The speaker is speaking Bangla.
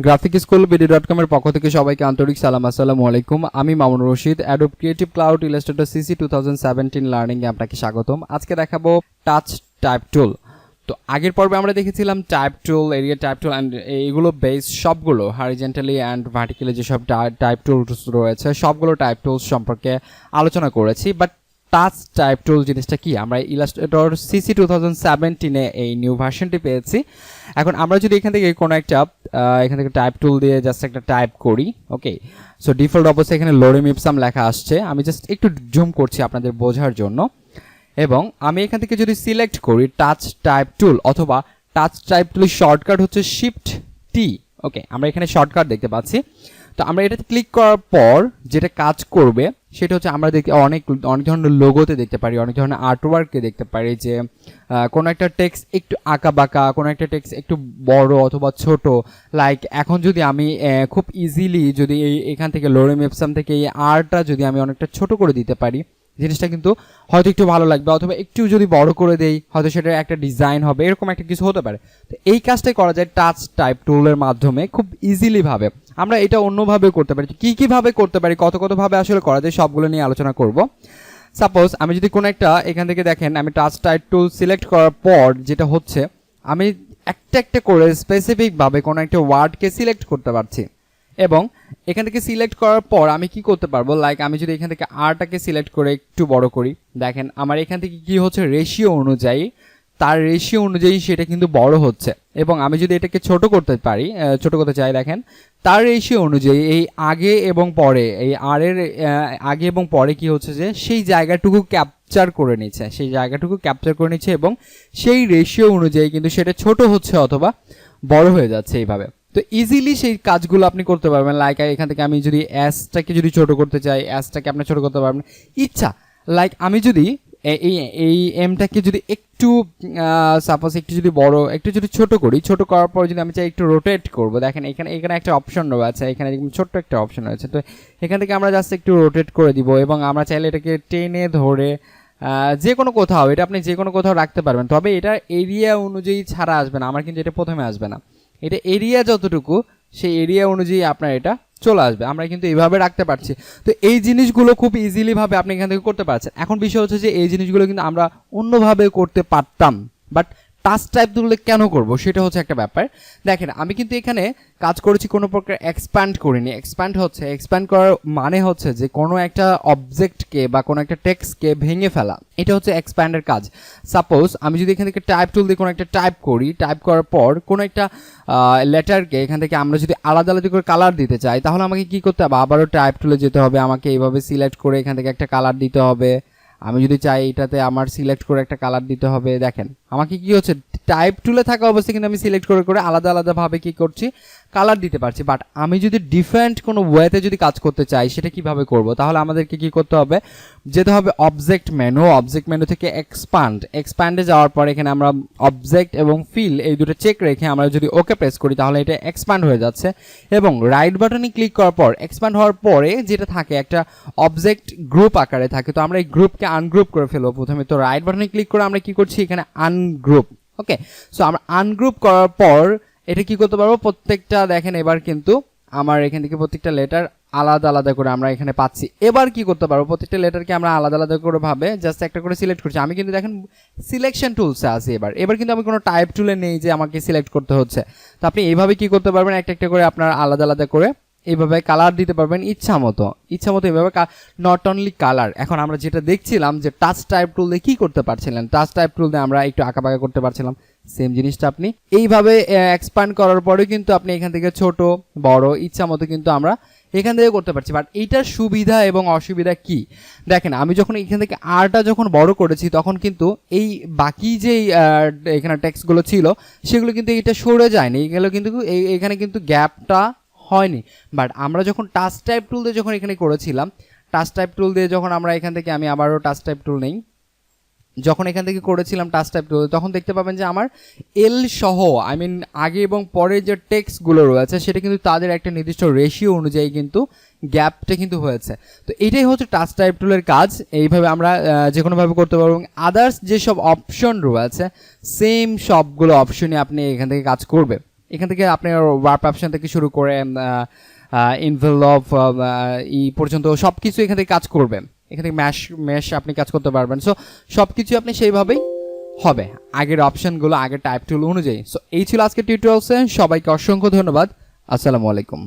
গ্রাফিক স্কুল বিডি.com এর পক্ষ থেকে সবাইকে আন্তরিক সালাম। আসসালামু আলাইকুম। আমি Mamunur Rashid. Adobe Creative Cloud Illustrator CC 2017 learning এ আপনাকে স্বাগতম। আজকে দেখাবো টাচ টাইপ টুল। তো আগের পর্বে আমরা দেখেছিলাম type tool, area type tool and এইগুলো বেস সবগুলো হরিজন্টালি অ্যান্ড ভার্টিক্যালি যেসব টাইপ টুলস রয়েছে সবগুলো টাইপ টুলস সম্পর্কে আলোচনা করেছি। বাট টাচ টাইপ টুল জিনিসটা কি, আমরা ইলাস্ট্রেটর সিসি 2017 এই নিউ ভার্সনটি পেয়েছি। এখন আমরা যদি এখান থেকে কোনো একটা এখান থেকে টাইপ টুল দিয়ে জাস্ট একটা টাইপ করি, ওকে, সো ডিফল্ট অবস্থায় এখানে লোরেম ইপসাম লেখা আসছে। আমি জাস্ট একটু জুম করছি আপনাদের বোঝার জন্য। এবং আমি এখান থেকে যদি সিলেক্ট করি টাচ টাইপ টুল অথবা টাচ টাইপ টুলের শর্টকাট হচ্ছে শিফট টি। ওকে, আমরা এখানে শর্টকাট দেখতে পাচ্ছি। তো আমরা এটাতে ক্লিক করার পর যেটা কাজ করবে সেটা হচ্ছে আমরা দেখতে অনেক ধরনের লোগোতে দেখতে পারি, অনেক ধরনের আর্টওয়ার্কে দেখতে পারি যে কোনো একটা টেক্সট একটু আঁকা বাঁকা, কোনো একটা টেক্সট একটু বড় অথবা ছোট। লাইক এখন যদি আমি খুব ইজিলি যদি এখান থেকে লোরেম ইপসাম থেকে এই আরটা যদি আমি অনেকটা ছোট করে দিতে পারি, জিনিসটা কিন্তু হয়তো একটু ভালো লাগবে, অথবা একটু যদি বড় করে দেই হয়তো সেটার একটা ডিজাইন হবে, এরকম একটা কিছু হতে পারে। তো এই কাজটাই করা যায় টাচ টাইপ টুলের মাধ্যমে খুব ইজিলি ভাবে। আমরা এটা অন্যভাবে করতে পারি, কিভাবে করতে পারি, কতভাবে আসলে করা যায় সবগুলো নিয়ে আলোচনা করব। সাপোজ আমি যদি কোনো একটা এখান থেকে দেখেন আমি টাচ টাইপ টুল সিলেক্ট করার পর যেটা হচ্ছে আমি একটা করে স্পেসিফিকভাবে কোনো একটা ওয়ার্ডকে সিলেক্ট করতে পারছি। এবং এখান থেকে সিলেক্ট করার পর আমি কি করতে পারবো, লাইক আমি যদি এখান থেকে আরটাকে সিলেক্ট করে একটু বড় করি, দেখেন আমার এখান থেকে কি হচ্ছে রেশিও অনুযায়ী, তার রেশিও অনুযায়ী সেটা কিন্তু বড় হচ্ছে। এবং আমি যদি এটাকে ছোট করতে পারি, ছোট করতে চাই, দেখেন তার রেশিও অনুযায়ী এই আগে এবং পরে, এই আর এর আগে এবং পরে কি হচ্ছে যে সেই জায়গাটুকু ক্যাপচার করে নিচ্ছে এবং সেই রেশিও অনুযায়ী কিন্তু সেটা ছোট হচ্ছে অথবা বড় হয়ে যাচ্ছে এইভাবে। তো ইজিলি সেই কাজগুলো আপনি করতে পারবেন। লাইক এখান থেকে আমি যদি এসটাকে যদি ছোট করতে চাই, এসটাকে আপনি ছোট করতে পারবেন ইচ্ছা। লাইক আমি যদি এই এমটাকে যদি একটু সাপোজ একটু যদি বড়, একটু যদি ছোট করি, ছোট করার পর যদি আমি চাই একটু রোটেট করব, দেখেন এখানে একটা অপশন রয়েছে, এখানে ছোট্ট একটা অপশন রয়েছে। তো এখান থেকে আমরা জাস্ট একটু রোটেট করে দিব এবং আমরা চাইলে এটাকে টেনে ধরে যে কোনো কোথাও, এটা আপনি যে কোনো কোথাও রাখতে পারবেন। তবে এটা এরিয়া অনুযায়ী ছাড়া আসবে না, আমার কিন্তু এটা প্রথমে আসবে না, এটা এরিয়া যতটুকু সেই এরিয়া অনুযায়ী আপনার এটা চলে আসবে। আমরা কিন্তু এইভাবে রাখতে পারছি। তো এই জিনিসগুলো খুব ইজিলি ভাবে আপনি এখান থেকে করতে পারছেন। এখন বিষয় হচ্ছে যে এই জিনিসগুলো কিন্তু আমরা অন্যভাবে করতে পারতাম, বাট টাচ টাইপ তুললে কেন করব সেটা হচ্ছে একটা ব্যাপার। দেখেন আমি কিন্তু এখানে কাজ করেছি কোনো প্রকার এক্সপ্যান্ড করিনি। এক্সপ্যান্ড করার মানে হচ্ছে যে কোনো একটা অবজেক্টকে বা কোনো একটা টেক্সটকে ভেঙে ফেলা, এটা হচ্ছে এক্সপ্যান্ডের কাজ। সাপোজ আমি যদি এখান থেকে টাইপ টুল দিয়ে কোনো একটা টাইপ করি, টাইপ করার পর কোনো একটা লেটারকে এখান থেকে আমরা যদি আলাদা করে কালার দিতে চাই, তাহলে আমাকে কি করতে হবে, আবারও টাইপ টুলে যেতে হবে, আমাকে এইভাবে সিলেক্ট করে এখান থেকে একটা কালার দিতে হবে। আমি যদি চাই এটাতে আমার সিলেক্ট করে একটা কালার দিতে হবে, দেখেন আমাকে কি হচ্ছে টাইপ টুলে থাকা অবস্থায় কিন্তু আমি সিলেক্ট করে আলাদাভাবে কি করছি, কালার দিতে পারছি। বাট আমি যদি ডিফারেন্ট কোনো ওয়েতে যদি কাজ করতে চাই সেটা কিভাবে করব, তাহলে আমাদেরকে কি করতে হবে, যেতে হবে অবজেক্ট মেনু থেকে এক্সপ্যান্ডে যাওয়ার পর এখানে আমরা অবজেক্ট এবং ফিল এই দুটো চেক রেখে আমরা যদি ওকে প্রেস করি তাহলে এটা এক্সপ্যান্ড হয়ে যাচ্ছে। এবং রাইট বাটনে ক্লিক করার পর এক্সপ্যান্ড হওয়ার পরে যেটা থাকে একটা অবজেক্ট গ্রুপ আকারে থাকে। তো আমরা এই গ্রুপকে আনগ্রুপ করে ফেলবো প্রথমে। তো রাইট বাটনে ক্লিক করে আমরা কি করছি, এখানে আনগ্রুপ। ওকে, সো আমরা আনগ্রুপ করার পর এটা কি করতে পারবো, প্রত্যেকটা দেখেন এবার কিন্তু আমার এখান থেকে প্রত্যেকটা লেটার আলাদা করে আমরা এখানে পাচ্ছি। এবার কি করতে পারবো, প্রত্যেকটা লেটারকে আমরা আলাদা করে ভাবে জাস্ট একটা করে সিলেক্ট করছি। আমি কিন্তু দেখেন সিলেকশন টুলসে আছি। এবার কিন্তু আমি কোনো টাইপ টুলে নেই যে আমাকে সিলেক্ট করতে হচ্ছে। তো আপনি এইভাবে কি করতে পারবেন, একটা করে আপনার আলাদা করে এইভাবে কালার দিতে পারবেন ইচ্ছা মতো এইভাবে। নট অনলি কালার, এখন আমরা যেটা দেখছিলাম যে টাচ টাইপ টুল দিয়ে কি করতে পারছিলেন, টাচ টাইপ টুল দিয়ে আমরা একটু আঁকাবাঁকা করতে পারছিলাম, সেম জিনিসটা আপনি এইভাবে এক্সপ্যান্ড করার পরে কিন্তু আপনি এখান থেকে ছোট বড় ইচ্ছা মতো কিন্তু আমরা এখান থেকে করতে পারছি। বাট এইটার সুবিধা এবং অসুবিধা কি, দেখেন আমি যখন এখান থেকে আরটা যখন বড় করেছি তখন কিন্তু এই বাকি যে এখানে টেক্সটগুলো ছিল সেগুলো কিন্তু এটা সরে যায়নি, এগুলো কিন্তু এখানে কিন্তু গ্যাপটা হয়নি। বাট আমরা যখন টাচ টাইপ টুল দিয়ে যখন এখানে করেছিলাম, টাচ টাইপ টুল দিয়ে যখন আমরা এখান থেকে আমি আবারও টাচ টাইপ টুল নেই, যখন এখান থেকে করেছিলাম টাচ টাইপ টুল, তখন দেখতে পাবেন যে আমার এল সহ আগে এবং পরে যে টেক্সটগুলো রয়েছে সেটা কিন্তু তাদের একটা নির্দিষ্ট রেশিও অনুযায়ী কিন্তু গ্যাপটা কিন্তু হয়েছে। তো এটাই হচ্ছে টাচ টাইপ টুলের কাজ। এইভাবে আমরা যে কোনোভাবে করতে পারবো। আদার্স যেসব অপশন রয়েছে সেম সবগুলো অপশনই আপনি এখান থেকে কাজ করবে। এখান থেকে আপনার ওয়ার্প অপশন থেকে শুরু করে ইনভেলপ ই পর্যন্ত সব কিছু এখান থেকে কাজ করবেন। এখান থেকে মেশ আপনি কাজ করতে পারবেন। সো সব কিছু আপনি সেইভাবেই হবে আগের অপশনগুলো, আগের টাইপ টুল অনুযায়ী। সো এই ছিল আজকের টিউটোরিয়ালসে। সবাইকে অসংখ্য ধন্যবাদ। আসসালামু আলাইকুম।